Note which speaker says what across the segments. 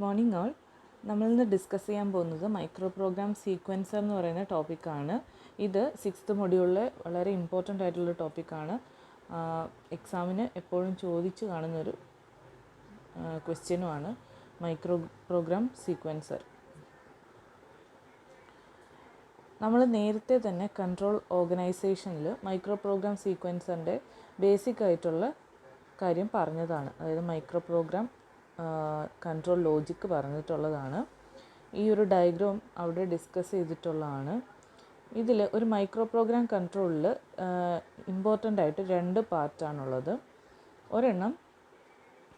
Speaker 1: Morning all. നമ്മളിന്ന് discuss ചെയ്യാൻ പോകുന്നത് മൈക്രോ പ്രോഗ്രാം സീക്വൻസർ എന്ന് പറയുന്ന ടോപ്പിക്കാണ്. ഇത് 6th മൊഡ്യൂളിലെ വളരെ ഇമ്പോർട്ടൻ്റ് ആയിട്ടുള്ള ടോപ്പിക്കാണ്. എക്സാമിന് എപ്പോഴും ചോദിച്ചു കാണുന്നൊരു ക്വസ്റ്റ്യനുമാണ് മൈക്രോ പ്രോഗ്രാം സീക്വൻസർ. നമ്മൾ നേരത്തെ തന്നെ കൺട്രോൾ ഓർഗനൈസേഷനിൽ മൈക്രോ പ്രോഗ്രാം സീക്വൻസറിൻ്റെ ബേസിക് ആയിട്ടുള്ള കാര്യം പറഞ്ഞതാണ്. അതായത് മൈക്രോ പ്രോഗ്രാം കൺട്രോൾ ലോജിക്ക് പറഞ്ഞിട്ടുള്ളതാണ്. ഈ ഒരു ഡയഗ്രാം അവിടെ ഡിസ്കസ് ചെയ്തിട്ടുള്ളതാണ്. ഇതിൽ ഒരു മൈക്രോ പ്രോഗ്രാം കൺട്രോളിൽ ഇമ്പോർട്ടൻ്റ് ആയിട്ട് 2 പാർട്ടാണുള്ളത്. ഒരെണ്ണം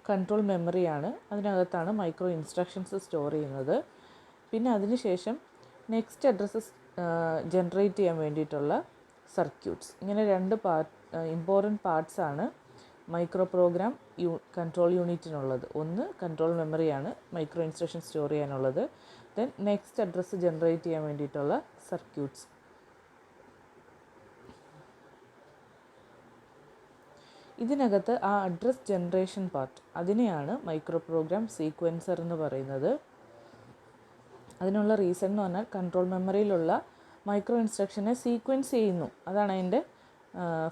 Speaker 1: കൺട്രോൾ മെമ്മറിയാണ്, അതിനകത്താണ് മൈക്രോ ഇൻസ്ട്രക്ഷൻസ് സ്റ്റോർ ചെയ്യുന്നത്. പിന്നെ അതിനുശേഷം നെക്സ്റ്റ് അഡ്രസ്സ് ജനറേറ്റ് ചെയ്യാൻ വേണ്ടിയിട്ടുള്ള സർക്യൂട്ട്സ്. ഇങ്ങനെ 2 ഇമ്പോർട്ടൻ്റ് പാർട്സാണ് മൈക്രോ പ്രോഗ്രാം കൺട്രോൾ യൂണിറ്റിനുള്ളത്. ഒന്ന് കൺട്രോൾ മെമ്മറിയാണ്, മൈക്രോ ഇൻസ്ട്രക്ഷൻ സ്റ്റോർ ചെയ്യാനുള്ളത്. ദെൻ നെക്സ്റ്റ് അഡ്രസ്സ് ജനറേറ്റ് ചെയ്യാൻ വേണ്ടിയിട്ടുള്ള സർക്യൂട്ട്സ്. ഇതിനകത്ത് ആ അഡ്രസ് ജനറേഷൻ പാർട്ട്, അതിനെയാണ് മൈക്രോ പ്രോഗ്രാം സീക്വൻസർ എന്ന് പറയുന്നത്. അതിനുള്ള റീസൺ എന്ന് പറഞ്ഞാൽ കൺട്രോൾ മെമ്മറിയിലുള്ള മൈക്രോ ഇൻസ്ട്രക്ഷനെ സീക്വൻസ് ചെയ്യുന്നു, അതാണ് അതിൻ്റെ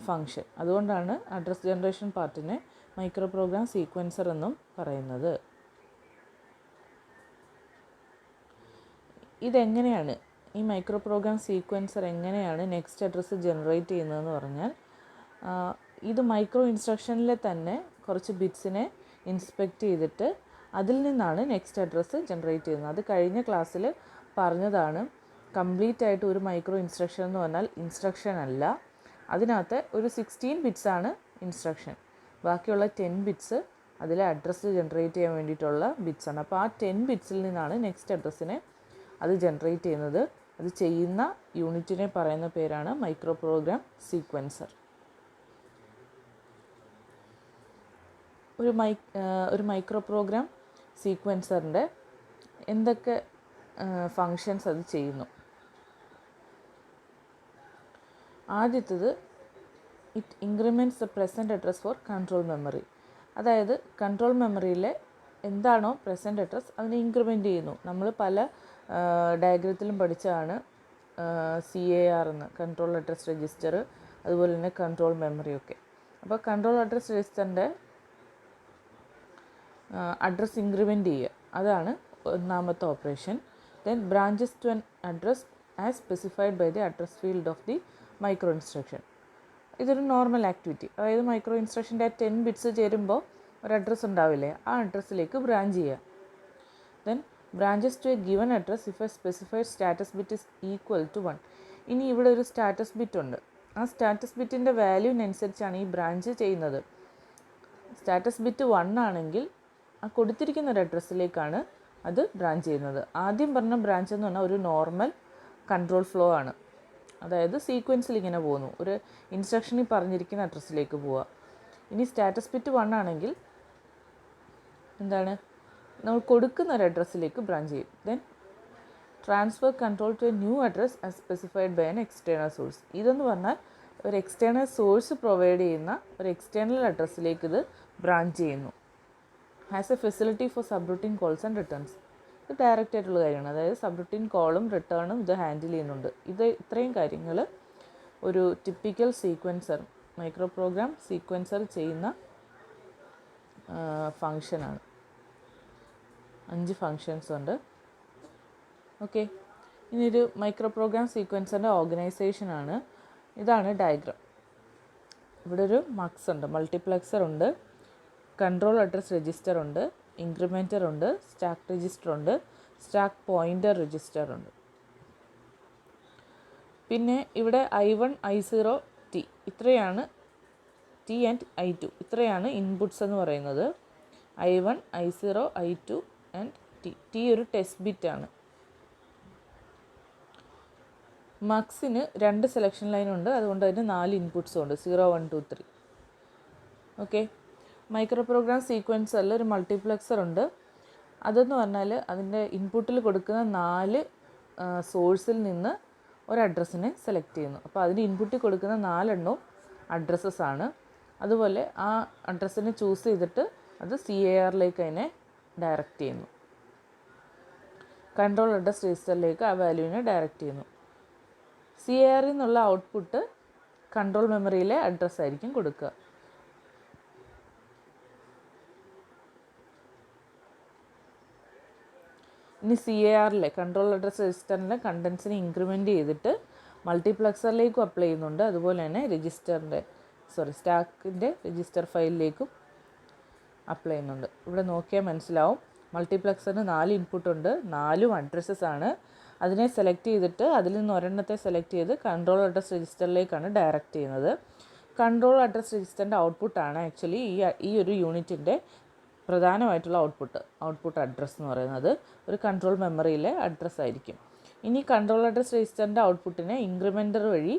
Speaker 1: ഫങ്ഷൻ. അതുകൊണ്ടാണ് address generation പാർട്ടിനെ micro programme sequencer എന്നും പറയുന്നത്. ഇതെങ്ങനെയാണ് ഈ മൈക്രോ പ്രോഗ്രാം സീക്വൻസർ എങ്ങനെയാണ് നെക്സ്റ്റ് അഡ്രസ്സ് ജനറേറ്റ് ചെയ്യുന്നതെന്ന് പറഞ്ഞാൽ, ഇത് മൈക്രോ ഇൻസ്ട്രക്ഷനിലെ തന്നെ കുറച്ച് ബിറ്റ്സിനെ ഇൻസ്പെക്റ്റ് ചെയ്തിട്ട് അതിൽ നിന്നാണ് നെക്സ്റ്റ് അഡ്രസ്സ് ജനറേറ്റ് ചെയ്യുന്നത്. അത് കഴിഞ്ഞ ക്ലാസ്സിൽ പറഞ്ഞതാണ്. കംപ്ലീറ്റ് ആയിട്ട് ഒരു മൈക്രോ ഇൻസ്ട്രക്ഷൻ എന്ന് പറഞ്ഞാൽ ഇൻസ്ട്രക്ഷൻ അല്ല, അതിനകത്ത് ഒരു 16 ബിറ്റ്സാണ് ഇൻസ്ട്രക്ഷൻ, ബാക്കിയുള്ള 10 ബിറ്റ്സ് അതിലെ അഡ്രസ്സ് ജനറേറ്റ് ചെയ്യാൻ വേണ്ടിയിട്ടുള്ള ബിറ്റ്സാണ്. അപ്പോൾ ആ 10 ബിറ്റ്സിൽ നിന്നാണ് നെക്സ്റ്റ് അഡ്രസ്സിനെ അത് ജനറേറ്റ് ചെയ്യുന്നത്. അത് ചെയ്യുന്ന യൂണിറ്റിനെ പറയുന്ന പേരാണ് മൈക്രോ പ്രോഗ്രാം സീക്വൻസർ. ഒരു മൈക്രോ പ്രോഗ്രാം സീക്വൻസറിൻ്റെ എന്തൊക്കെ ഫങ്ഷൻസ് അത് ചെയ്യുന്നു. ആദ്യത്തേത്, it increments the present address four control memory. അതായത് കൺട്രോൾ മെമ്മറിയിലെ എന്താണോ പ്രസൻറ്റ് അഡ്രസ് അതിനെ ഇൻക്രിമെൻറ്റ് ചെയ്യുന്നു. നമ്മൾ പല ഡയഗ്രത്തിലും പഠിച്ചതാണ് CAR എന്ന്, കൺട്രോൾ അഡ്രസ് രജിസ്റ്റർ, അതുപോലെ തന്നെ കൺട്രോൾ മെമ്മറിയൊക്കെ. അപ്പോൾ കൺട്രോൾ അഡ്രസ് രജിസ്റ്ററിൻ്റെ അഡ്രസ് ഇൻക്രിമെൻറ്റ് ചെയ്യുക, അതാണ് ഒന്നാമത്തെ operation. Then branches to an address as specified by the address field of the micro instruction. ഇതൊരു നോർമൽ ആക്ടിവിറ്റി. അതായത് മൈക്രോ ഇൻസ്ട്രക്ഷൻ്റെ 10 ബിറ്റ്സ് ചേരുമ്പോൾ ഒരു അഡ്രസ്സ് ഉണ്ടാവില്ലേ, ആ അഡ്രസ്സിലേക്ക് ബ്രാഞ്ച് ചെയ്യുക. Then branches to a given address if a specified status bit is equal to 1. ഇനി ഇവിടെ ഒരു സ്റ്റാറ്റസ് ബിറ്റ് ഉണ്ട്. ആ സ്റ്റാറ്റസ് ബിറ്റിൻ്റെ വാല്യൂവിനനുസരിച്ചാണ് ഈ ബ്രാഞ്ച് ചെയ്യുന്നത്. സ്റ്റാറ്റസ് ബിറ്റ് 1 ആണെങ്കിൽ ആ കൊടുത്തിരിക്കുന്ന ഒരു അഡ്രസ്സിലേക്കാണ് അത് ബ്രാഞ്ച് ചെയ്യുന്നത്. ആദ്യം പറഞ്ഞ ബ്രാഞ്ച് എന്ന് പറഞ്ഞാൽ ഒരു നോർമൽ കൺട്രോൾ ഫ്ലോ ആണ്. അതായത് സീക്വൻസിൽ ഇങ്ങനെ പോകുന്നു, ഒരു ഇൻസ്ട്രക്ഷനിൽ പറഞ്ഞിരിക്കുന്ന അഡ്രസ്സിലേക്ക് പോവുക. ഇനി സ്റ്റാറ്റസ് ബിറ്റ് 1 ആണെങ്കിൽ എന്താണ്, നമ്മൾ കൊടുക്കുന്ന ഒരു അഡ്രസ്സിലേക്ക് ബ്രാഞ്ച് ചെയ്യും. Then transfer control to a new address as specified by an external source. ഇതെന്ന് പറഞ്ഞാൽ ഒരു എക്സ്റ്റേണൽ സോഴ്സ് പ്രൊവൈഡ് ചെയ്യുന്ന ഒരു എക്സ്റ്റേണൽ അഡ്രസ്സിലേക്ക് ഇത് ബ്രാഞ്ച് ചെയ്യുന്നു. Has A facility four subroutine calls and returns. ഇത് ഡയറക്റ്റ് ആയിട്ടുള്ള കാര്യമാണ്. അതായത് സബ്റൂട്ടീൻ കോളും റിട്ടേണും ഇത് ഹാൻഡിൽ ചെയ്യുന്നുണ്ട്. ഇത്രയും കാര്യങ്ങൾ ഒരു typical sequencer, micro programme sequencer ചെയ്യുന്ന ഫങ്ഷനാണ്. 5 ഫങ്ഷൻസ് ഉണ്ട്. ഓക്കെ, ഇനി ഒരു മൈക്രോ പ്രോഗ്രാം സീക്വൻസറിൻ്റെ ഓർഗനൈസേഷനാണ്. ഇതാണ് ഡയഗ്രാം. ഇവിടെ ഒരു മക്സ് ഉണ്ട്, മൾട്ടിപ്ലക്സർ ഉണ്ട്, കൺട്രോൾ അഡ്രസ് രജിസ്റ്റർ ഉണ്ട്, ഇൻക്രിമെൻറ്റർ ഉണ്ട്, സ്റ്റാക്ക് രജിസ്റ്റർ ഉണ്ട്, സ്റ്റാക്ക് പോയിൻ്റർ രജിസ്റ്റർ ഉണ്ട്. പിന്നെ ഇവിടെ I1, I0, T ഇത്രയാണ്, T ആൻഡ് I2 ഇത്രയാണ് ഇൻപുട്ട്സ് എന്ന് പറയുന്നത്. I1, I0, I2 and T. T ഒരു ടെസ്റ്റ് ബിറ്റാണ്. മക്സിന് 2 സെലക്ഷൻ ലൈൻ ഉണ്ട്, അതുകൊണ്ട് അതിന് 4 ഇൻപുട്ട്സും ഉണ്ട്, 0, 1, 2, 3. ഓക്കെ, മൈക്രോ പ്രോഗ്രാം സീക്വൻസറിൽ ഒരു മൾട്ടിപ്ലക്സർ ഉണ്ട്. അതെന്ന് പറഞ്ഞാൽ അതിൻ്റെ ഇൻപുട്ടിൽ കൊടുക്കുന്ന 4 സോഴ്സിൽ നിന്ന് ഒരു അഡ്രസ്സിനെ സെലക്ട് ചെയ്യുന്നു. അപ്പോൾ അതിന് ഇൻപുട്ടിൽ കൊടുക്കുന്ന 4 എണ്ണവും അഡ്രസ്സസ് ആണ്. അതുപോലെ ആ അഡ്രസ്സിനെ ചൂസ് ചെയ്തിട്ട് അത് CARലേക്ക് അതിനെ ഡയറക്റ്റ് ചെയ്യുന്നു. കൺട്രോൾ അഡ്രസ് രജിസ്റ്ററിലേക്ക് ആ വാല്യൂവിനെ ഡയറക്റ്റ് ചെയ്യുന്നു. സി എ ആറിൽ നിന്നുള്ള ഔട്ട്പുട്ട് കൺട്രോൾ മെമ്മറിയിലെ അഡ്രസ്സ് ആയിരിക്കും കൊടുക്കുക. ഇനി സി എ ആറിലെ കൺട്രോൾ അഡ്രസ് രജിസ്റ്ററിൻ്റെ കണ്ടൻസിനെ ഇൻക്രിമെൻറ്റ് ചെയ്തിട്ട് മൾട്ടിപ്ലക്സറിലേക്കും അപ്ലൈ ചെയ്യുന്നുണ്ട്. അതുപോലെ തന്നെ സ്റ്റാക്കിൻ്റെ രജിസ്റ്റർ ഫയലിലേക്കും അപ്ലൈ ചെയ്യുന്നുണ്ട്. ഇവിടെ നോക്കിയാൽ മനസ്സിലാവും, മൾട്ടിപ്ലക്സറിന് 4 ഇൻപുട്ട് ഉണ്ട്, 4ഉം അഡ്രസ്സസ് ആണ്. അതിനെ സെലക്ട് ചെയ്തിട്ട് അതിൽ നിന്ന് ഒരെണ്ണത്തെ സെലക്ട് ചെയ്ത് കൺട്രോൾ അഡ്രസ് രജിസ്റ്ററിലേക്കാണ് ഡയറക്റ്റ് ചെയ്യുന്നത്. കൺട്രോൾ അഡ്രസ് രജിസ്റ്ററിൻ്റെ ഔട്ട്പുട്ടാണ് ആക്ച്വലി ഈ ഒരു യൂണിറ്റിൻ്റെ പ്രധാനമായിട്ടുള്ള ഔട്ട്പുട്ട് അഡ്രസ്സ് എന്ന് പറയുന്നത് ഒരു കൺട്രോൾ മെമ്മറിയിലെ അഡ്രസ്സ് ആയിരിക്കും. ഇനി കൺട്രോൾ അഡ്രസ് രജിസ്റ്ററിൻ്റെ ഔട്ട്പുട്ടിനെ ഇൻക്രിമെൻറ്റർ വഴി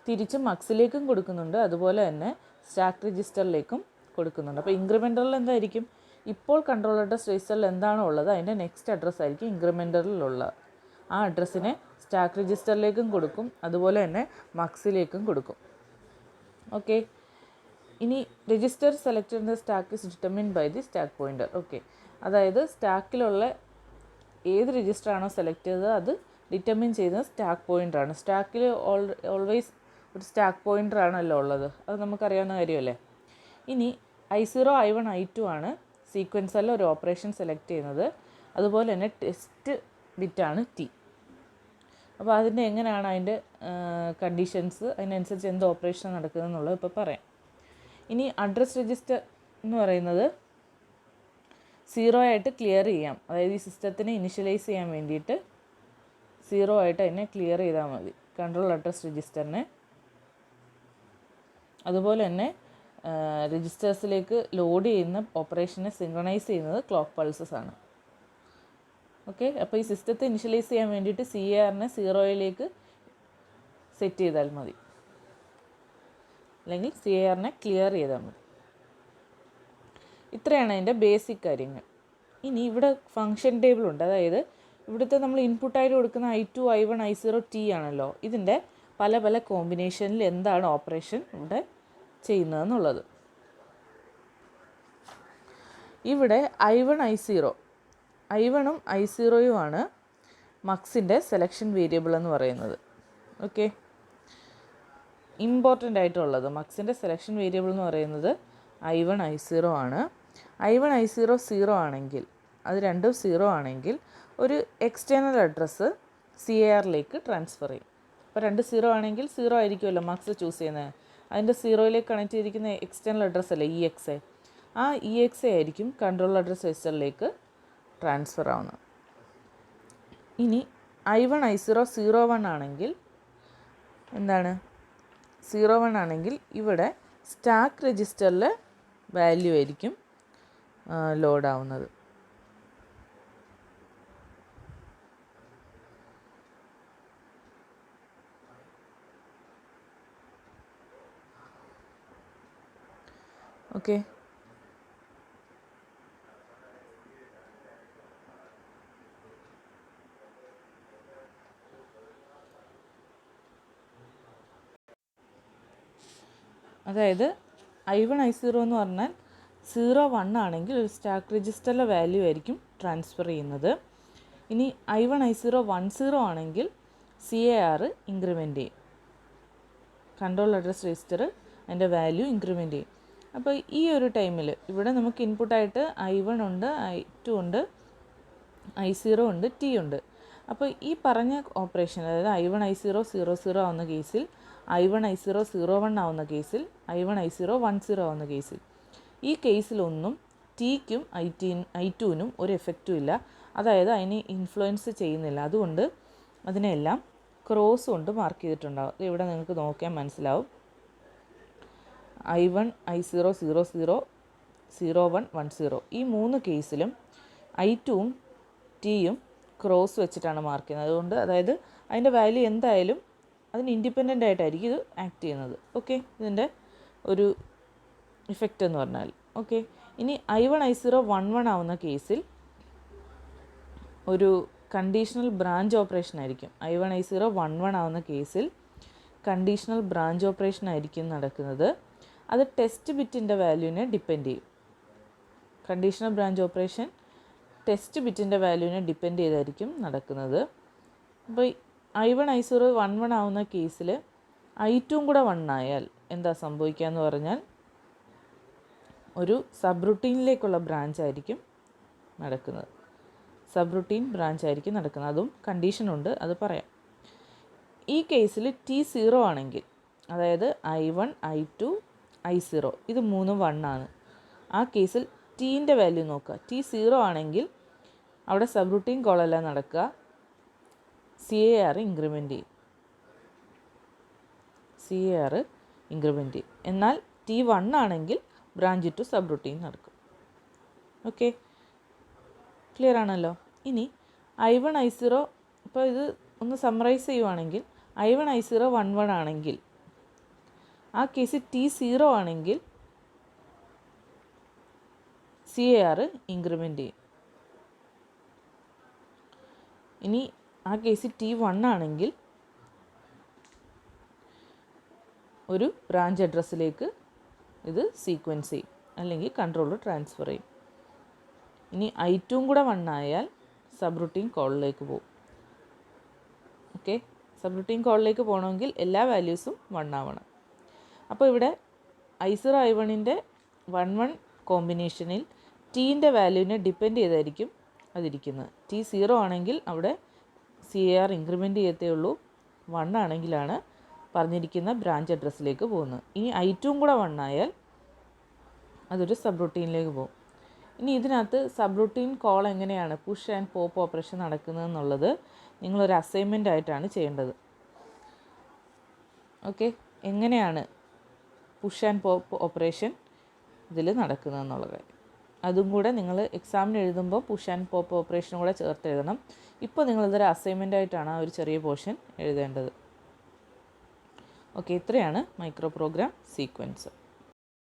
Speaker 1: തിരിച്ച് മക്സിലേക്കും കൊടുക്കുന്നുണ്ട്, അതുപോലെ തന്നെ സ്റ്റാക്ക് രജിസ്റ്ററിലേക്കും കൊടുക്കുന്നുണ്ട്. അപ്പോൾ ഇൻക്രിമെൻറ്ററിൽ എന്തായിരിക്കും, ഇപ്പോൾ കൺട്രോൾ അഡ്രസ് രജിസ്റ്ററിൽ എന്താണോ ഉള്ളത് അതിൻ്റെ നെക്സ്റ്റ് അഡ്രസ്സ് ആയിരിക്കും ഇൻക്രിമെൻറ്ററിലുള്ള ആ അഡ്രസ്സിനെ സ്റ്റാക്ക് രജിസ്റ്ററിലേക്കും കൊടുക്കും, അതുപോലെ തന്നെ മക്സിലേക്കും കൊടുക്കും. ഓക്കെ. ഇനി register selected in the stack is determined by the stack pointer. Okay, അതായത് സ്റ്റാക്കിലുള്ള ഏത് രജിസ്റ്ററാണോ സെലക്ട് ചെയ്തത് അത് ഡിറ്റർമിൻ ചെയ്യുന്നത് സ്റ്റാക്ക് പോയിൻ്ററാണ്. സ്റ്റാക്കിൽ ഓൾവേസ് ഒരു സ്റ്റാക്ക് പോയിൻ്ററാണല്ലോ ഉള്ളത്, അത് നമുക്കറിയാവുന്ന കാര്യമല്ലേ. ഇനി I0, I1, I2 ആണ് സീക്വൻസറിൽ ഒരു ഓപ്പറേഷൻ സെലക്ട് ചെയ്യുന്നത്. അതുപോലെ തന്നെ ടെസ്റ്റ് ബിറ്റാണ് T. അപ്പോൾ അതിൻ്റെ എങ്ങനെയാണ് അതിൻ്റെ കണ്ടീഷൻസ്, അതിനനുസരിച്ച് എന്ത് ഓപ്പറേഷൻ നടക്കുന്നത് എന്നുള്ളത് ഇപ്പോൾ പറയാം. ഇനി അഡ്രസ് രജിസ്റ്റർ എന്ന് പറയുന്നത് 0 ആയിട്ട് ക്ലിയർ ചെയ്യാം. അതായത് ഈ സിസ്റ്റത്തിനെ ഇനിഷ്യലൈസ് ചെയ്യാൻ വേണ്ടിയിട്ട് 0 ആയിട്ട് അതിനെ ക്ലിയർ ചെയ്താൽ മതി കൺട്രോൾ അഡ്രസ് രജിസ്റ്ററിനെ. അതുപോലെ തന്നെ രജിസ്റ്റേഴ്സിലേക്ക് ലോഡ് ചെയ്യുന്ന ഓപ്പറേഷനെ സിങ്ക്രണൈസ് ചെയ്യുന്നത് ക്ലോക്ക് പൾസസ് ആണ്. ഓക്കെ, അപ്പോൾ ഈ സിസ്റ്റത്തെ ഇനിഷ്യലൈസ് ചെയ്യാൻ വേണ്ടിയിട്ട് CARനെ 0യിലേക്ക് സെറ്റ് ചെയ്താൽ മതി, അല്ലെങ്കിൽ CARനെ ക്ലിയർ ചെയ്താൽ മതി. ഇത്രയാണ് അതിൻ്റെ ബേസിക് കാര്യങ്ങൾ. ഇനി ഇവിടെ ഫങ്ഷൻ ടേബിൾ ഉണ്ട്. അതായത് ഇവിടുത്തെ നമ്മൾ ഇൻപുട്ടായിട്ട് കൊടുക്കുന്ന I2, I1, I0, T ആണല്ലോ. ഇതിൻ്റെ പല പല കോമ്പിനേഷനിൽ എന്താണ് ഓപ്പറേഷൻ ഇവിടെ ചെയ്യുന്നതെന്നുള്ളത്. ഇവിടെ I1, I0ഉം I0യുമാണ് മക്സിൻ്റെ സെലക്ഷൻ വേരിയബിൾ എന്ന് പറയുന്നത്. ഓക്കെ, ഇമ്പോർട്ടൻ്റ് ആയിട്ടുള്ളത് മക്സിൻ്റെ സെലക്ഷൻ വേരിയബിൾ എന്ന് പറയുന്നത് I1, I0 ആണ്. I1, I0 0 ആണെങ്കിൽ, അത് രണ്ടും 0 ആണെങ്കിൽ ഒരു എക്സ്റ്റേണൽ അഡ്രസ്സ് CARലേക്ക് ട്രാൻസ്ഫർ ചെയ്യും. അപ്പോൾ 2 0 ആണെങ്കിൽ 0 ആയിരിക്കുമല്ലോ മക്സ് ചൂസ് ചെയ്യുന്നത്. അതിൻ്റെ 0യിലേക്ക് കണക്ട് ചെയ്തിരിക്കുന്ന എക്സ്റ്റേണൽ അഡ്രസ്സ് അല്ലേ EXA, ആ EXA ആയിരിക്കും കൺട്രോൾ അഡ്രസ് രജിസ്റ്ററിലേക്ക് ട്രാൻസ്ഫർ ആവുന്നത്. ഇനി I1, I0 01 ആണെങ്കിൽ എന്താണ്, 01 ആണെങ്കിൽ ഇവിടെ സ്റ്റാക്ക് രജിസ്റ്ററിലെ വാല്യൂ ആയിരിക്കും ലോഡ് ആവുന്നത്. ഓക്കെ, അതായത് I1, I0 എന്ന് പറഞ്ഞാൽ 01 ആണെങ്കിൽ ഒരു സ്റ്റാക്ക് രജിസ്റ്ററിലെ വാല്യൂ ആയിരിക്കും ട്രാൻസ്ഫർ ചെയ്യുന്നത്. ഇനി I1, I0 10 ആണെങ്കിൽ CAR ഇൻക്രിമെൻ്റ് ചെയ്യും, കൺട്രോൾ അഡ്രസ് രജിസ്റ്റർ അതിൻ്റെ വാല്യൂ ഇൻക്രിമെൻ്റ് ചെയ്യും. അപ്പോൾ ഈ ഒരു ടൈമിൽ ഇവിടെ നമുക്ക് ഇൻപുട്ടായിട്ട് I1 ഉണ്ട്, I2 ഉണ്ട്, I0 ഉണ്ട്, T ഉണ്ട്. അപ്പോൾ ഈ പറഞ്ഞ ഓപ്പറേഷൻ, അതായത് I1, I0 00 ആവുന്ന കേസിൽ, I1, I0 01 ആവുന്ന കേസിൽ, I1, I0 10 ആവുന്ന കേസിൽ, ഈ കേസിലൊന്നും Tക്കും I2നും ഒരു എഫക്റ്റും ഇല്ല. അതായത് അതിനെ ഇൻഫ്ലുവൻസ് ചെയ്യുന്നില്ല. അതുകൊണ്ട് അതിനെല്ലാം ക്രോസ് കൊണ്ട് മാർക്ക് ചെയ്തിട്ടുണ്ടാവും. ഇവിടെ നിങ്ങൾക്ക് നോക്കിയാൽ മനസ്സിലാവും. I1, I0 00 01 10, ഈ 3 കേസിലും I2ഉം Tയും ക്രോസ് വെച്ചിട്ടാണ് മാർക്ക് ചെയ്യുന്നത്. അതുകൊണ്ട് അതായത് അതിൻ്റെ വാല്യൂ എന്തായാലും അതിന് ഇൻഡിപെൻഡൻ്റ് ആയിട്ടായിരിക്കും ഇത് ആക്ട് ചെയ്യുന്നത്. ഓക്കെ, ഇതിൻ്റെ ഒരു ഇഫക്റ്റ് എന്ന് പറഞ്ഞാൽ. ഓക്കെ, ഇനി I1, I0 11 ആവുന്ന കേസിൽ ഒരു കണ്ടീഷണൽ ബ്രാഞ്ച് ഓപ്പറേഷൻ ആയിരിക്കും. I1, I0 11 ആവുന്ന കേസിൽ കണ്ടീഷണൽ ബ്രാഞ്ച് ഓപ്പറേഷൻ ആയിരിക്കും നടക്കുന്നത്. അത് ടെസ്റ്റ് ബിറ്റിൻ്റെ വാല്യൂവിനെ ഡിപ്പെൻഡ് ചെയ്യും. കണ്ടീഷണൽ ബ്രാഞ്ച് ഓപ്പറേഷൻ ടെസ്റ്റ് ബിറ്റിൻ്റെ വാല്യൂവിനെ ഡിപ്പെൻഡ് ചെയ്തായിരിക്കും നടക്കുന്നത്. അപ്പോൾ I1 I0 1 ആവുന്ന കേസിൽ I2 കൂടെ 1 ആയാൽ എന്താ സംഭവിക്കുക എന്ന് പറഞ്ഞാൽ ഒരു സബ് റുട്ടീനിലേക്കുള്ള ബ്രാഞ്ച് ആയിരിക്കും നടക്കുന്നത്. സബ് റുട്ടീൻ ബ്രാഞ്ച് ആയിരിക്കും നടക്കുന്നത്. അതും കണ്ടീഷനുണ്ട്, അത് പറയാം. ഈ കേസിൽ T0 ആണെങ്കിൽ, അതായത് I1 I2 I0 ഇത് മൂന്നും 1 ആണ്. ആ കേസിൽ ടീൻ്റെ വാല്യൂ നോക്കുക. T0 ആണെങ്കിൽ അവിടെ സബ് റുട്ടീൻ കോളല്ല നടക്കുക, CAR ഇൻക്രിമെൻ്റ് ചെയ്യും. CAR ഇൻക്രിമെൻ്റ് ചെയ്യും. എന്നാൽ T1 ആണെങ്കിൽ ബ്രാഞ്ച് ടു സബ് റുട്ടീൻ നടക്കും. ഓക്കെ, ക്ലിയർ ആണല്ലോ. ഇനി I1 I0, ഇപ്പോൾ ഇത് ഒന്ന് സമ്മറൈസ് ചെയ്യുവാണെങ്കിൽ I1 I0 1 ആണെങ്കിൽ ആ കേസ് T0 ആണെങ്കിൽ CAR ഇൻക്രിമെൻ്റ് ചെയ്യും. ഇനി ആ കേസ് T1 ആണെങ്കിൽ ഒരു ബ്രാഞ്ച് അഡ്രസ്സിലേക്ക് ഇത് സീക്വൻസ് ചെയ്യും, അല്ലെങ്കിൽ കൺട്രോളർ ട്രാൻസ്ഫർ ചെയ്യും. ഇനി I2 കൂടെ 1 ആയാൽ സബ് റുട്ടീൻ കോളിലേക്ക് പോകും. ഓക്കെ, സബ് റുട്ടീൻ കോളിലേക്ക് പോകണമെങ്കിൽ എല്ലാ വാല്യൂസും 1 ആവണം. അപ്പോൾ ഇവിടെ I0 I1ൻ്റെ 1 കോമ്പിനേഷനിൽ ടീൻ്റെ വാല്യൂവിനെ ഡിപ്പെൻഡ് ചെയ്തായിരിക്കും അതിരിക്കുന്നത്. T0 ആണെങ്കിൽ അവിടെ CAR ഇൻക്രിമെൻ്റ് ചെയ്യത്തേ ഉള്ളൂ. 1 ആണെങ്കിലാണ് പറഞ്ഞിരിക്കുന്ന ബ്രാഞ്ച് അഡ്രസ്സിലേക്ക് പോകുന്നത്. ഇനി I2 കൂടെ 1 ആയാൽ അതൊരു സബ് റുട്ടീനിലേക്ക് പോകും. ഇനി ഇതിനകത്ത് സബ് റുട്ടീൻ കോൾ എങ്ങനെയാണ് പുഷ് ആൻഡ് പോപ്പ് ഓപ്പറേഷൻ നടക്കുന്നതെന്നുള്ളത് നിങ്ങളൊരു അസൈൻമെൻ്റ് ആയിട്ടാണ് ചെയ്യേണ്ടത്. ഓക്കെ, എങ്ങനെയാണ് പുഷ് ആൻഡ് പോപ്പ് ഓപ്പറേഷൻ ഇതിൽ നടക്കുന്നതെന്നുള്ള കാര്യം അതും കൂടെ നിങ്ങൾ എക്സാമിന് എഴുതുമ്പോൾ പുഷ് ആൻഡ് പോപ്പ് ഓപ്പറേഷനും കൂടെ ചേർത്ത് എഴുതണം. ഇപ്പോൾ നിങ്ങളിതൊരു അസൈൻമെൻ്റ് ആയിട്ടാണ് ആ ഒരു ചെറിയ പോർഷൻ എഴുതേണ്ടത്. ഓക്കെ, ഇത്രയാണ് മൈക്രോ പ്രോഗ്രാം സീക്വൻസ്.